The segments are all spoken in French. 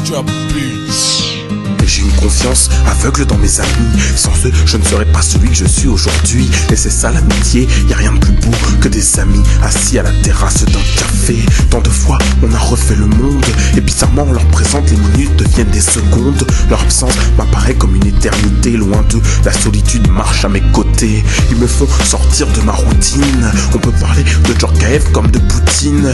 Extra Beats. Et j'ai une confiance aveugle dans mes amis. Sans eux, je ne serais pas celui que je suis aujourd'hui. Et c'est ça l'amitié, y a rien de plus beau que des amis assis à la terrasse d'un café. Tant de fois, on a refait le monde, et bizarrement, on leur présente, les minutes deviennent des secondes. Leur absence m'apparaît comme une éternité. Loin d'eux, la solitude marche à mes côtés. Ils me font sortir de ma routine. On peut parler de Djorkaeff comme de Poutine.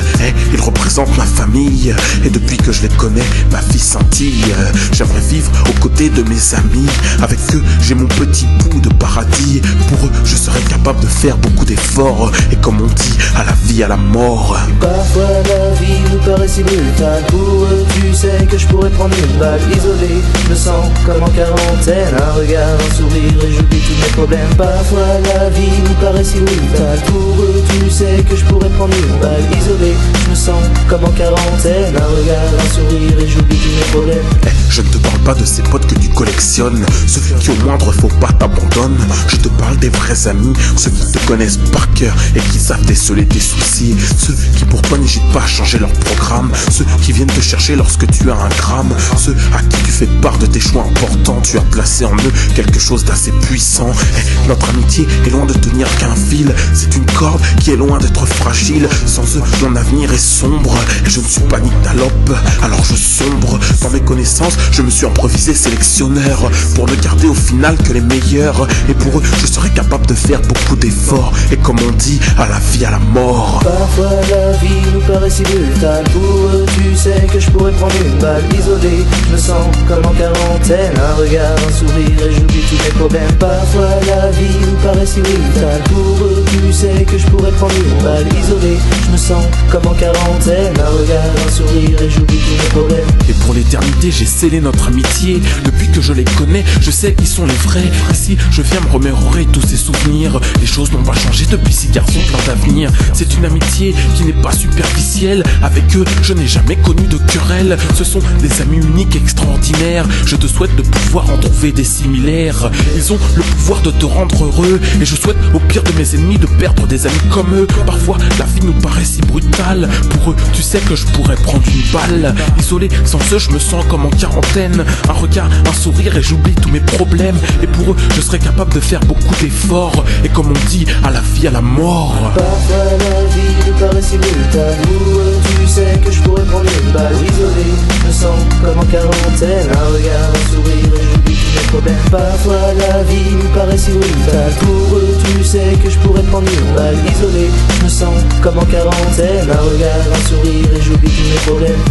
Ils représentent ma famille, et depuis que je les connais, ma vie scintille. J'aimerais vivre aux côtés de mes amis. Avec eux, j'ai mon petit bout de paradis. Pour eux, je serais capable de faire beaucoup d'efforts. Et comme on dit, à la vie, à la mort. Parfois la vie nous paraît si brutale. Pour eux, tu sais que je pourrais prendre une balle. Isolé, je me sens comme en quarantaine. Un regard, un sourire et j'oublie tous mes problèmes. Parfois la vie nous paraît si brutale. Pour eux, tu sais que je pourrais prendre une balle. Isolé, je me sens comme en quarantaine. Un regard, un sourire et j'oublie tous mes problèmes. Je ne te parle pas de ces potes que tu collectionnes, ceux qui au moindre faux pas t'abandonnent. Je te parle des vrais amis, ceux qui te connaissent par cœur et qui savent déceler tes soucis. Ceux qui pour toi n'hésitent pas à changer leur programme. Ceux qui viennent te chercher lorsque tu as un gramme. Ceux à qui tu fais part de tes choix importants. Tu as placé en eux quelque chose d'assez puissant. Notre amitié est loin de tenir qu'un fil. C'est une corde qui est loin d'être fragile. Sans eux, mon avenir est sombre. Et je ne suis pas nyctalope, alors je sombre. Dans mes connaissances, je me suis improvisé sélectionneur pour ne garder au final que les meilleurs. Et pour eux, je serais capable de faire beaucoup d'efforts. Et comme on dit, à la vie, à la mort. Parfois la vie nous paraît si brutale. Pour eux, tu sais que je pourrais prendre une balle. Isolé, je me sens comme en quarantaine. Un regard, un sourire et j'oublie tous mes problèmes. Parfois la vie nous paraît si brutale. Pour eux, tu sais que je pourrais prendre une balle. Isolé, je me sens comme en quarantaine. Un regard, un sourire et j'oublie tous mes problèmes. Et pour l'éternité, j'ai scellé notre amitié. Depuis que je les connais, je sais qu'ils sont les vrais. Ici, je viens me remémorer tous ces souvenirs. Les choses n'ont pas changé depuis ces garçons plein d'avenir. C'est une amitié qui n'est pas superficielle. Avec eux, je n'ai jamais connu de querelle. Ce sont des amis uniques, extraordinaires. Je te souhaite de pouvoir en trouver des similaires. Ils ont le pouvoir de te rendre heureux. Et je souhaite au pire de mes ennemis de perdre des amis comme eux. Parfois, la vie nous paraît si brutale. Pour eux, tu sais que je pourrais prendre une balle. Isolé, sans eux, je me sens comme en quarantaine. Un regard, un sourire et j'oublie tous mes problèmes. Et pour eux, je serais capable de faire beaucoup d'efforts. Et comme on dit, à la vie, à la mort. Parfois la vie nous paraît si brutale. Pour eux, tu sais que je pourrais prendre une balle. Isolé, je me sens comme en quarantaine. Un regard, un sourire et j'oublie tous mes problèmes. Parfois la vie nous paraît si brutale. Pour eux, tu sais que je pourrais prendre une balle. Isolé, je me sens comme en quarantaine. Un regard, un sourire et j'oublie tous mes problèmes.